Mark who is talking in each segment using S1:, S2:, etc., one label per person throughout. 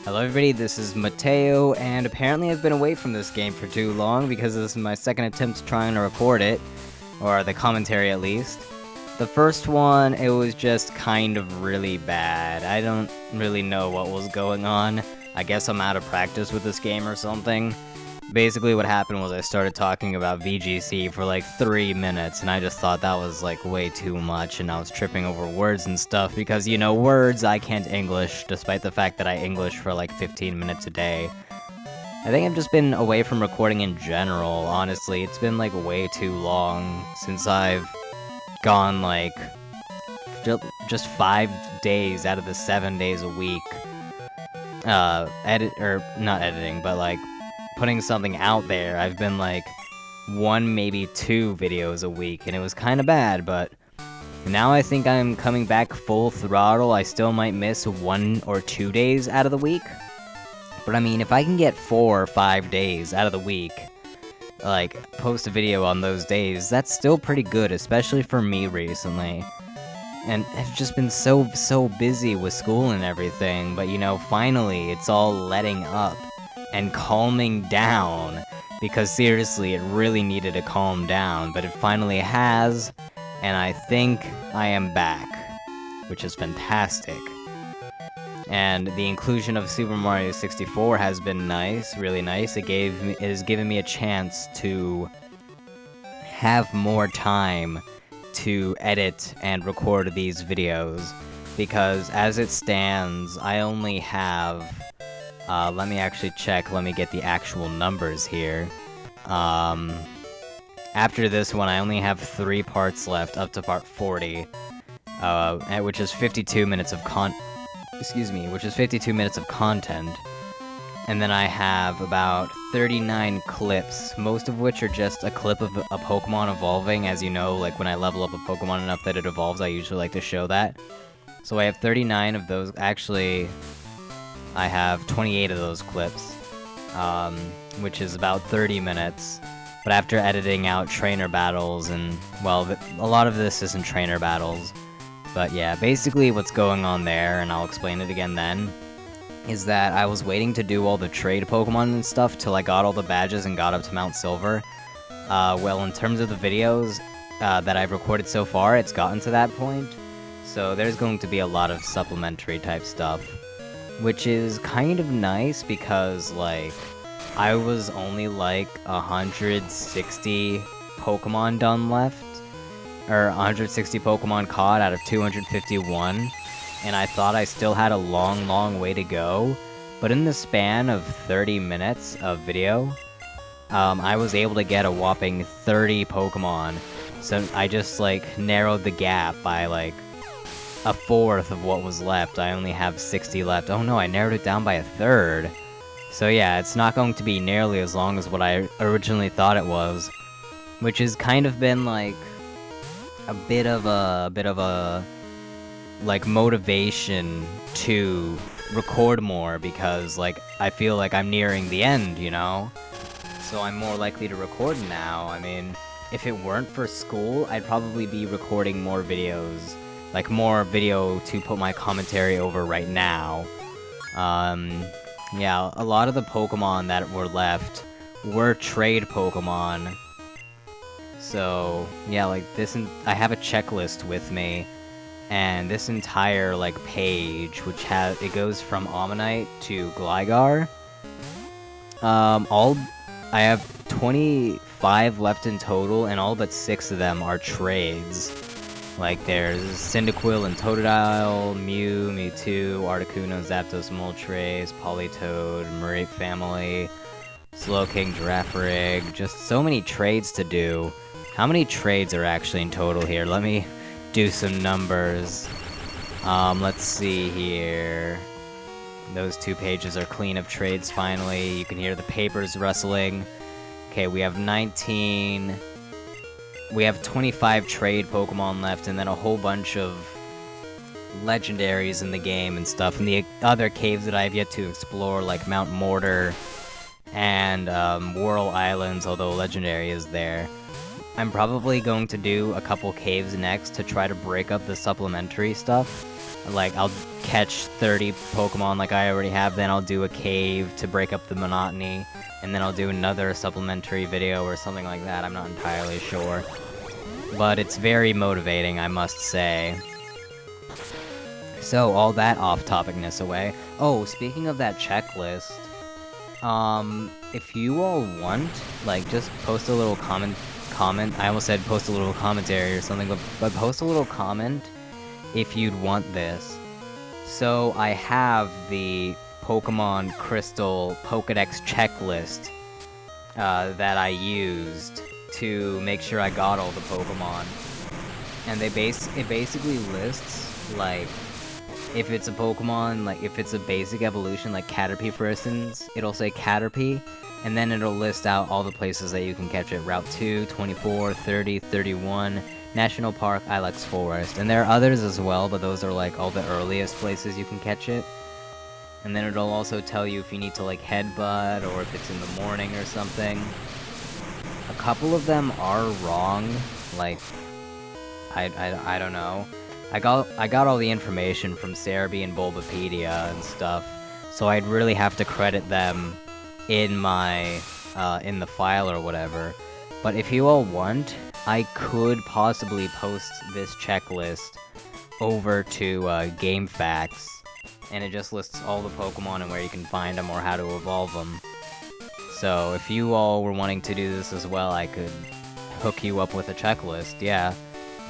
S1: Hello everybody, this is Mateo, and apparently I've been away from this game for too long because this is my second attempt trying to record it, or the commentary at least. The first one, it was just kind of really bad. I don't really know what was going on. I guess I'm out of practice with this game or something. Basically what happened was I started talking about VGC for like 3 minutes, and I just thought that was like way too much, and I was tripping over words and stuff because, you know, words, I can't English, despite the fact that I English for like 15 minutes a day. I think I've just been away from recording in general, honestly. It's been like way too long since I've gone like just 5 days out of the 7 days a week. Not editing, but like putting something out there. I've been like 1, maybe 2 videos a week, and it was kind of bad, but now I think I'm coming back full throttle. I still might miss 1 or 2 days out of the week, but I mean, if I can get 4 or 5 days out of the week, like, post a video on those days, that's still pretty good, especially for me recently. And I've just been so busy with school and everything, but you know, finally, it's all letting up and calming down, because seriously, it really needed to calm down, but it finally has, and I think I am back, which is fantastic. And the inclusion of Super Mario 64 has been nice, really nice. It has given me a chance to have more time to edit and record these videos, because as it stands, I only have let me actually check, let me get the actual numbers here. After this one, I only have 3 parts left, up to part 40, which is 52 minutes of which is 52 minutes of content. And then I have about 39 clips, most of which are just a clip of a Pokemon evolving. As you know, like when I level up a Pokemon enough that it evolves, I usually like to show that. So I have 39 of those. Actually, I have 28 of those clips, which is about 30 minutes. But after editing out trainer battles and, well, a lot of this isn't trainer battles. But yeah, basically what's going on there, and I'll explain it again then, is that I was waiting to do all the trade Pokemon and stuff till I got all the badges and got up to Mount Silver. Well, in terms of the videos that I've recorded so far, it's gotten to that point. So there's going to be a lot of supplementary type stuff, which is kind of nice because, like, I was only like 160 Pokemon done left, or 160 Pokemon caught out of 251, and I thought I still had a long way to go, but in the span of 30 minutes of video, I was able to get a whopping 30 Pokemon, so I just, like, narrowed the gap by, like, a fourth of what was left. I only have 60 left. Oh no, I narrowed it down by a third. So yeah, it's not going to be nearly as long as what I originally thought it was, which has kind of been, like, a bit of a like motivation to record more, because like I feel like I'm nearing the end, you know? So I'm more likely to record now. I mean, if it weren't for school, I'd probably be recording more videos, like more video to put my commentary over right now. Yeah, a lot of the Pokemon that were left were trade Pokemon. So, yeah, like this, I have a checklist with me, and this entire, like, page, which it goes from Ammonite to Gligar. I have 25 left in total, and all but 6 of them are trades. Like, there's Cyndaquil and Totodile, Mew, Mewtwo, Articuno, Zapdos, Moltres, Politoed, Mareep family, Slowking, Girafarig, just so many trades to do. How many trades are actually in total here? Let me do some numbers. Let's see here. Those 2 pages are clean of trades finally. You can hear the papers rustling. Okay, we have 19... We have 25 trade Pokemon left, and then a whole bunch of legendaries in the game and stuff, and the other caves that I have yet to explore, like Mount Mortar and Whirl Islands, although legendary is there. I'm probably going to do a couple caves next to try to break up the supplementary stuff. like, I'll catch 30 Pokemon like I already have, then I'll do a cave to break up the monotony, and then I'll do another supplementary video or something like that, I'm not entirely sure. But it's very motivating, I must say. So, all that off-topicness away. Oh, speaking of that checklist, if you all want, like, just post a little comment, I almost said post a little commentary or something, but post a little comment if you'd want this. So, I have the Pokemon Crystal Pokédex checklist, that I used to make sure I got all the Pokemon. And it basically lists, like, if it's a Pokemon, like, if it's a basic evolution, like Caterpie for instance, it'll say Caterpie, and then it'll list out all the places that you can catch it. Route 2, 24, 30, 31, National Park, Ilex Forest. And there are others as well, but those are, like, all the earliest places you can catch it. And then it'll also tell you if you need to, like, headbutt, or if it's in the morning or something. A couple of them are wrong, like, I don't know. I got all the information from Cerebi and Bulbapedia and stuff, so I'd really have to credit them in my, in the file or whatever. But if you all want, I could possibly post this checklist over to, GameFAQs, and it just lists all the Pokemon and where you can find them or how to evolve them. So if you all were wanting to do this as well, I could hook you up with a checklist, yeah.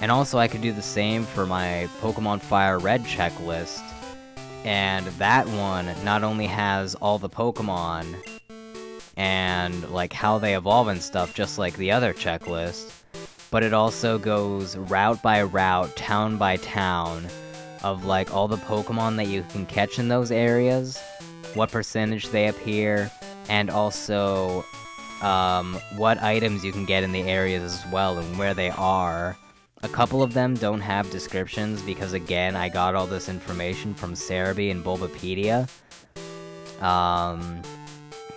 S1: And also I could do the same for my Pokemon Fire Red checklist, and that one not only has all the Pokemon and, like, how they evolve and stuff, just like the other checklist, but it also goes route by route, town by town, of, like, all the Pokemon that you can catch in those areas, what percentage they appear, and also, what items you can get in the areas as well, and where they are. A couple of them don't have descriptions, because again, I got all this information from Cerebi and Bulbapedia.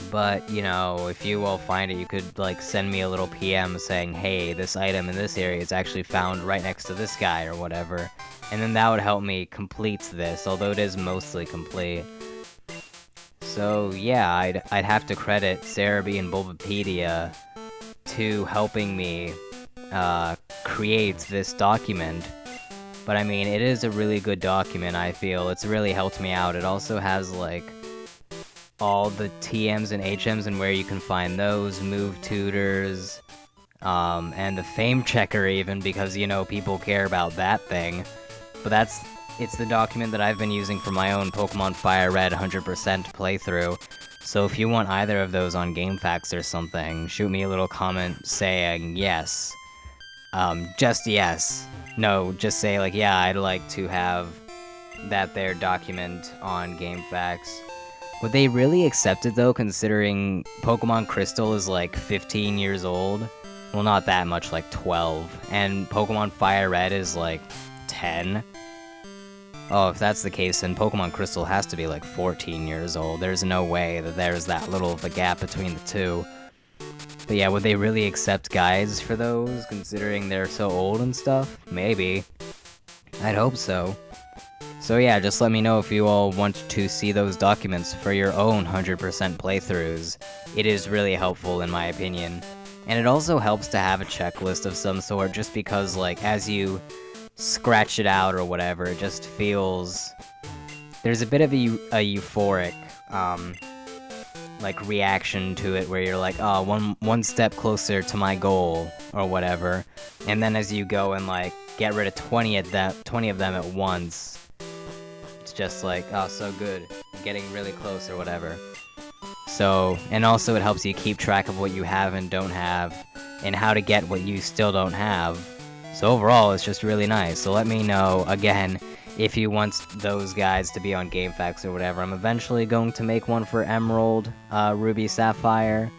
S1: But, you know, if you all find it, you could, like, send me a little PM saying, hey, this item in this area is actually found right next to this guy, or whatever. And then that would help me complete this, although it is mostly complete. So, yeah, I'd have to credit Cerebi and Bulbapedia to helping me, create this document. But I mean, it is a really good document, I feel. It's really helped me out. It also has, like, all the TMs and HMs and where you can find those, move tutors, and the fame checker even, because, you know, people care about that thing. But it's the document that I've been using for my own Pokemon Fire Red 100% playthrough. So if you want either of those on GameFAQs or something, shoot me a little comment saying yes. Just yes. No, just say, like, yeah, I'd like to have that there document on GameFAQs. Would they really accept it, though, considering Pokemon Crystal is, like, 15 years old? Well, not that much, like 12. And Pokemon Fire Red is, like, 10? Oh, if that's the case, then Pokemon Crystal has to be, like, 14 years old. There's no way that there's that little of a gap between the two. But yeah, would they really accept guides for those, considering they're so old and stuff? Maybe. I'd hope so. So yeah, just let me know if you all want to see those documents for your own 100% playthroughs. It is really helpful in my opinion. And it also helps to have a checklist of some sort, just because, like, as you scratch it out or whatever, it just feels... There's a bit of a euphoric, like, reaction to it, where you're like, oh, one step closer to my goal, or whatever. And then as you go and, like, get rid of 20 of them at once, it's just like, oh, so good, getting really close or whatever. So, and also it helps you keep track of what you have and don't have, and how to get what you still don't have. So overall, it's just really nice. So let me know, again, if you want those guys to be on GameFAQs or whatever. I'm eventually going to make one for Emerald, Ruby, Sapphire,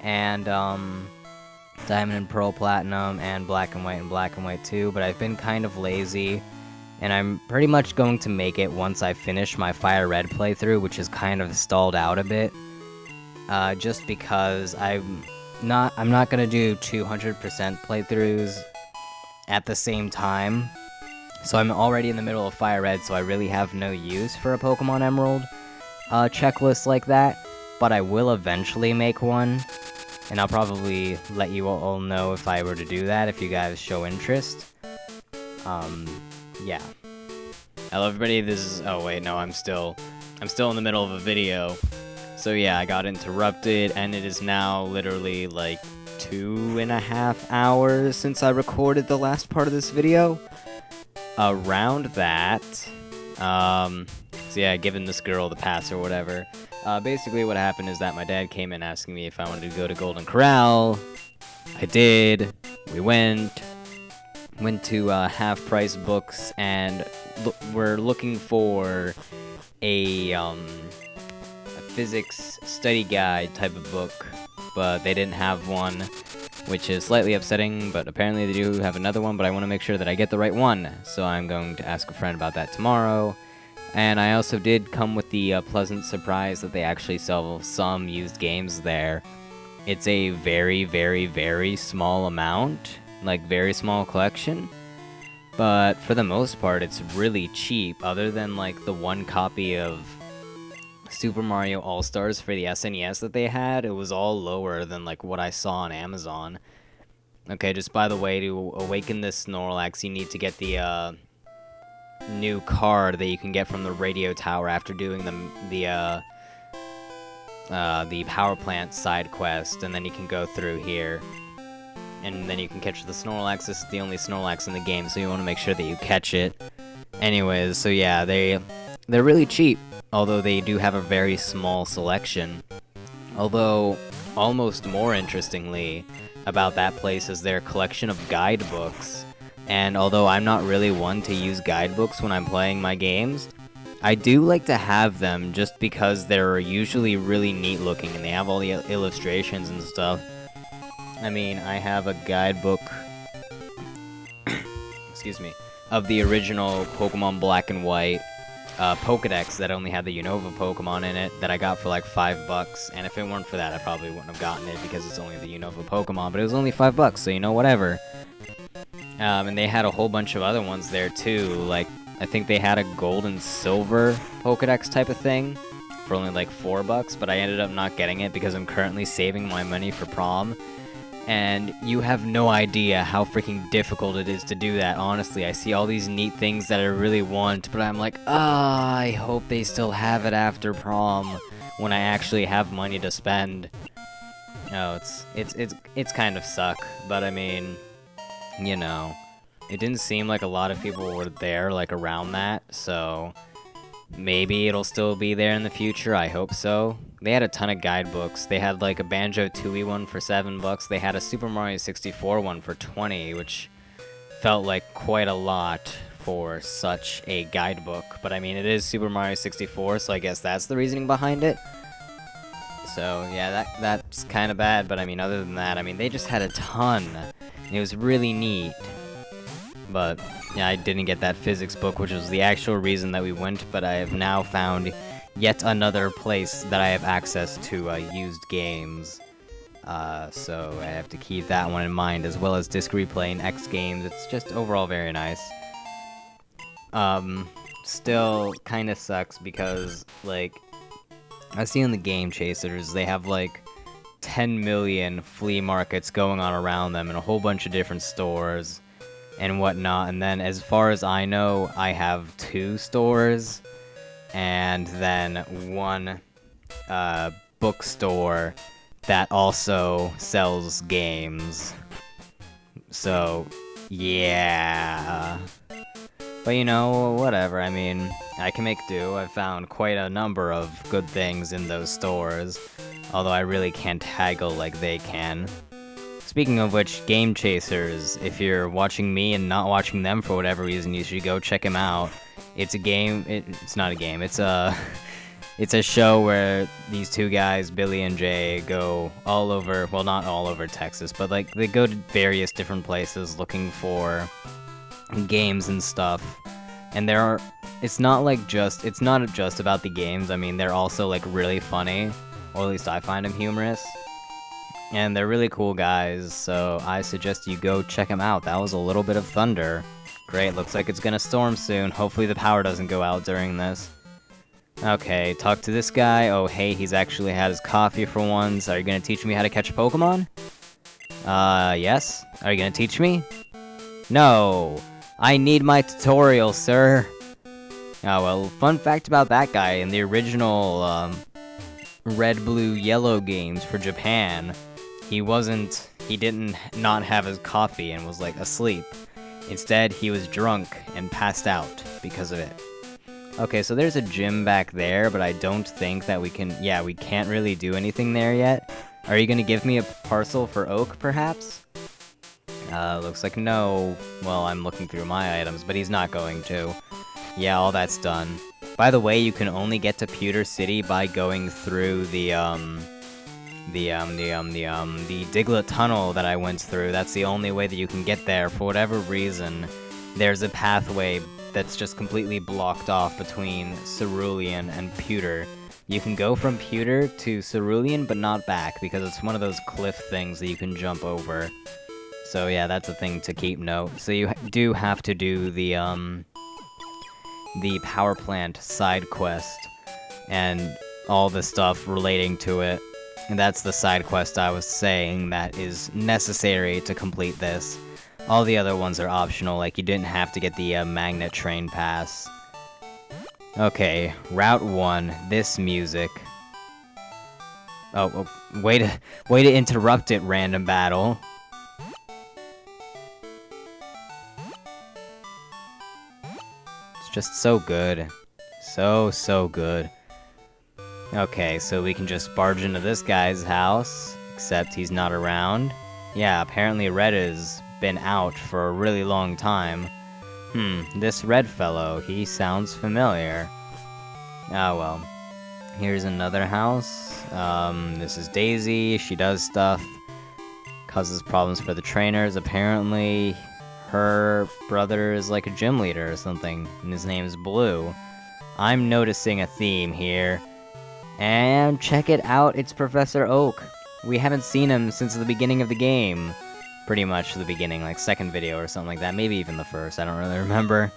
S1: and Diamond and Pearl Platinum, and Black and White 2, but I've been kind of lazy, and I'm pretty much going to make it once I finish my Fire Red playthrough, which is kind of stalled out a bit, just because I'm not gonna do 200% playthroughs at the same time. So I'm already in the middle of Fire Red, so I really have no use for a Pokemon Emerald checklist like that. But I will eventually make one, and I'll probably let you all know if I were to do that, if you guys show interest. Yeah. Hello everybody, this is... oh wait, no, I'm still in the middle of a video. So yeah, I got interrupted, and it is now literally like 2.5 hours since I recorded the last part of this video. Around that, so yeah, giving this girl the pass or whatever. Basically what happened is that my dad came in asking me if I wanted to go to Golden Corral. I did. We went to Half Price Books, and we're looking for a physics study guide type of book, but they didn't have one, which is slightly upsetting, but apparently they do have another one, but I want to make sure that I get the right one, so I'm going to ask a friend about that tomorrow. And I also did come with the pleasant surprise that they actually sell some used games there. It's a very, very, very small amount, like very small collection, but for the most part it's really cheap, other than like the one copy of Super Mario All-Stars for the SNES that they had. It was all lower than like what I saw on Amazon. Okay, just by the way, to awaken this Snorlax, you need to get the new card that you can get from the radio tower after doing the power plant side quest, and then you can go through here. And then you can catch the Snorlax. This is the only Snorlax in the game, so you want to make sure that you catch it. Anyways, so yeah, they're really cheap, although they do have a very small selection. Although, almost more interestingly about that place is their collection of guidebooks. And although I'm not really one to use guidebooks when I'm playing my games, I do like to have them just because they're usually really neat looking and they have all the illustrations and stuff. I mean, I have a guidebook, excuse me, of the original Pokemon Black and White Pokedex that only had the Unova Pokemon in it that I got for like $5, and if it weren't for that, I probably wouldn't have gotten it because it's only the Unova Pokemon, but it was only $5, so you know, whatever. And they had a whole bunch of other ones there too, like, I think they had a gold and silver Pokedex type of thing for only like $4, but I ended up not getting it because I'm currently saving my money for prom. And you have no idea how freaking difficult it is to do that, honestly. I see all these neat things that I really want, but I'm like, I hope they still have it after prom when I actually have money to spend. No, it's kind of suck, but I mean, you know, it didn't seem like a lot of people were there, like, around that, so maybe it'll still be there in the future. I hope so. They had a ton of guidebooks. They had like a Banjo-Tooie one for $7. They had a Super Mario 64 one for $20, which felt like quite a lot for such a guidebook. But I mean, it is Super Mario 64, so I guess that's the reasoning behind it. So yeah, that's kind of bad. But I mean, other than that, I mean, they just had a ton. It was really neat. But yeah, I didn't get that physics book, which was the actual reason that we went. But I have now found yet another place that I have access to used games. So I have to keep that one in mind, as well as Disc Replay and X Games. It's just overall very nice. Still kind of sucks because, like, I see on the Game Chasers, they have like 10 million flea markets going on around them in a whole bunch of different stores and whatnot. And then, as far as I know, I have 2 stores and then one bookstore that also sells games. So, yeah. But you know, whatever, I mean, I can make do. I've found quite a number of good things in those stores, although I really can't haggle like they can. Speaking of which, Game Chasers, if you're watching me and not watching them for whatever reason, you should go check them out. It's a game, it's not a game, it's a show where these 2 guys, Billy and Jay, go all over, well, not all over Texas, but like, they go to various different places looking for games and stuff. And it's not just about the games. I mean, they're also like really funny, or at least I find them humorous. And they're really cool guys, so I suggest you go check them out. That was a little bit of thunder. Great, looks like it's gonna storm soon. Hopefully the power doesn't go out during this. Okay, talk to this guy. Oh, hey, he's actually had his coffee for once. Are you gonna teach me how to catch Pokemon? Yes? Are you gonna teach me? No! I need my tutorial, sir! Oh, well, fun fact about that guy, in the original, Red, Blue, Yellow games for Japan, he didn't not have his coffee and was, like, asleep. Instead, he was drunk and passed out because of it. Okay, so there's a gym back there, but I don't think that we can't really do anything there yet. Are you gonna give me a parcel for Oak, perhaps? Looks like no. Well, I'm looking through my items, but he's not going to. Yeah, all that's done. By the way, you can only get to Pewter City by going through the Diglett Tunnel that I went through. That's the only way that you can get there. For whatever reason, there's a pathway that's just completely blocked off between Cerulean and Pewter. You can go from Pewter to Cerulean, but not back, because it's one of those cliff things that you can jump over. So yeah, that's a thing to keep note. So you do have to do the power plant side quest, and all the stuff relating to it. And that's the side quest I was saying that is necessary to complete this. All the other ones are optional, like you didn't have to get the magnet train pass. Okay, Route 1, this music. Oh, way to interrupt it, random battle. It's just so good. So good. Okay, so we can just barge into this guy's house, except he's not around. Yeah, apparently Red has been out for a really long time. This Red fellow, he sounds familiar. Oh well. Here's another house. This is Daisy, she does stuff. Causes problems for the trainers, apparently. Her brother is like a gym leader or something, and his name is Blue. I'm noticing a theme here. And check it out, it's Professor Oak. We haven't seen him since the beginning of the game. Pretty much the beginning, like second video or something like that. Maybe even the first, I don't really remember.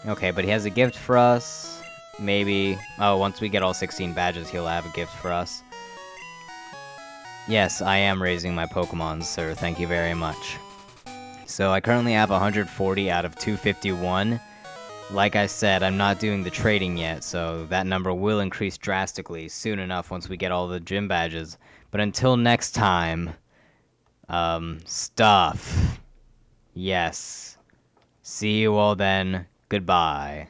S1: Okay, but he has a gift for us. Maybe. Oh, once we get all 16 badges, he'll have a gift for us. Yes, I am raising my Pokemon, sir. Thank you very much. So I currently have 140 out of 251. Like I said, I'm not doing the trading yet, so that number will increase drastically soon enough once we get all the gym badges. But until next time, stuff. Yes. See you all then. Goodbye.